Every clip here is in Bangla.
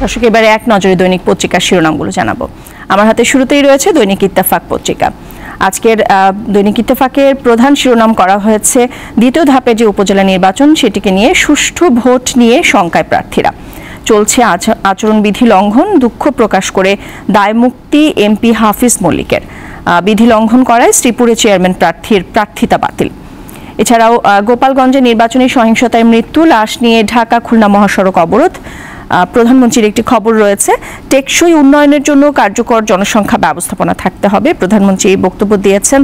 দর্শক, এবারে এক নজরে দৈনিক পত্রিকার শিরোনামগুলো জানাবো। আমার হাতে শুরুতেই রয়েছে দৈনিক ইত্তেফাক পত্রিকা। আজকের দৈনিক ইত্তেফাকের প্রধান শিরোনাম করা হয়েছে দ্বিতীয় ধাপে যে উপজেলা নির্বাচন সেটিকে নিয়ে সুষ্ঠু ভোট নিয়ে শঙ্কায় প্রার্থীরা। চলছে আচরণবিধি লঙ্ঘন, দুঃখ প্রকাশ করে দায়মুক্তি এমপি হাফিজ মল্লিকের। বিধি লঙ্ঘন করায় শ্রীপুরে চেয়ারম্যান প্রার্থীর প্রার্থিতা বাতিল। এছাড়াও গোপালগঞ্জে নির্বাচনী সহিংসতায় মৃত্যু, লাশ নিয়ে ঢাকা খুলনা মহাসড়ক অবরোধ। প্রধানমন্ত্রীর একটি খবর রয়েছে, টেকসই উন্নয়নের জন্য কার্যকর জনসংখ্যা ব্যবস্থাপনা থাকতে হবে। প্রধানমন্ত্রী এই বক্তব্য দিয়েছেন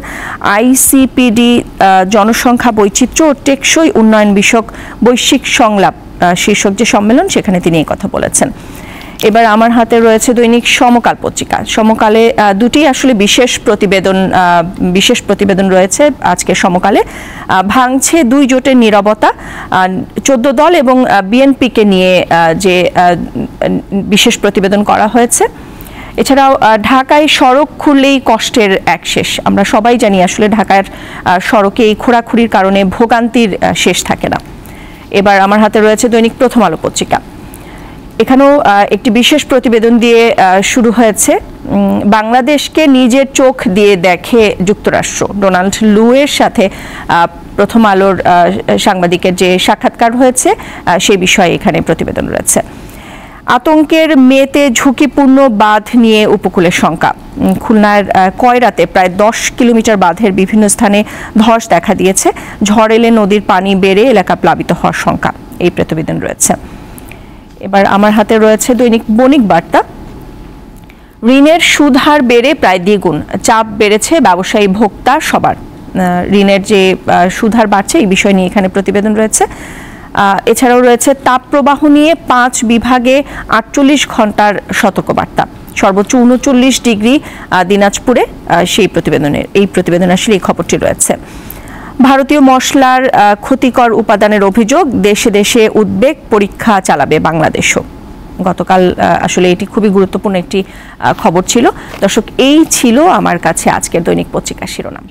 আইসিপিডি জনসংখ্যা বৈচিত্র্য ও টেকসই উন্নয়ন বিষয়ক বৈশ্বিক সংলাপ শীর্ষক যে সম্মেলন, সেখানে তিনি এই কথা বলেছেন। এবার আমার হাতে রয়েছে দৈনিক সমকাল পত্রিকা। সমকালে দুটি আসলে বিশেষ প্রতিবেদন রয়েছে আজকের সমকালে। ভাঙছে দুই জোটের নীরবতা, 14 দল এবং বিএনপিকে নিয়ে যে বিশেষ প্রতিবেদন করা হয়েছে। এছাড়াও ঢাকায় সড়ক খুললেই কষ্টের এক শেষ। আমরা সবাই জানি আসলে ঢাকার সড়কে এই খোঁড়াখুড়ির কারণে ভোগান্তির শেষ থাকে না। এবার আমার হাতে রয়েছে দৈনিক প্রথম আলো পত্রিকা। এখানেও একটি বিশেষ প্রতিবেদন দিয়ে শুরু হয়েছে। বাংলাদেশকে নিজের চোখ দিয়ে দেখে যুক্তরাষ্ট্র। ডোনাল্ড লুয়ের সাথে প্রথম আলোর সাংবাদিকের যে সাক্ষাৎকার হয়েছে সেই বিষয়ে এখানে প্রতিবেদন রয়েছে। আতঙ্কের মেতে ঝুঁকিপূর্ণ বাঁধ নিয়ে উপকূলের শঙ্কা। খুলনার কয়রাতে প্রায় 10 কিলোমিটার বাঁধের বিভিন্ন স্থানে ধস দেখা দিয়েছে। ঝড় এলে নদীর পানি বেড়ে এলাকা প্লাবিত হওয়ার শঙ্কা, এই প্রতিবেদন রয়েছে। এবার আমার হাতে রয়েছে দৈনিক বণিক বার্তা। ঋণের সুদ হার বেড়ে প্রায় দ্বিগুণ, চাপ বেড়েছে ব্যবসায়ী ভোক্তা সবার। ঋণের যে সুদ হার বাড়ছে এই বিষয় নিয়ে এখানে প্রতিবেদন রয়েছে। এছাড়াও রয়েছে তাপপ্রবাহ নিয়ে 5 বিভাগে 48 ঘন্টার সতর্কবার্তা। সর্বোচ্চ 39 ডিগ্রি দিনাজপুরে এই প্রতিবেদনে আসলে এই খবরটি রয়েছে। ভারতীয় মশলার ক্ষতিকর উপাদানের অভিযোগ, দেশে দেশে উদ্বেগ, পরীক্ষা চালাবে বাংলাদেশও। গতকাল আসলে এটি খুবই গুরুত্বপূর্ণ একটি খবর ছিল। দর্শক, এই ছিল আমার কাছে আজকের দৈনিক পত্রিকার শিরোনাম।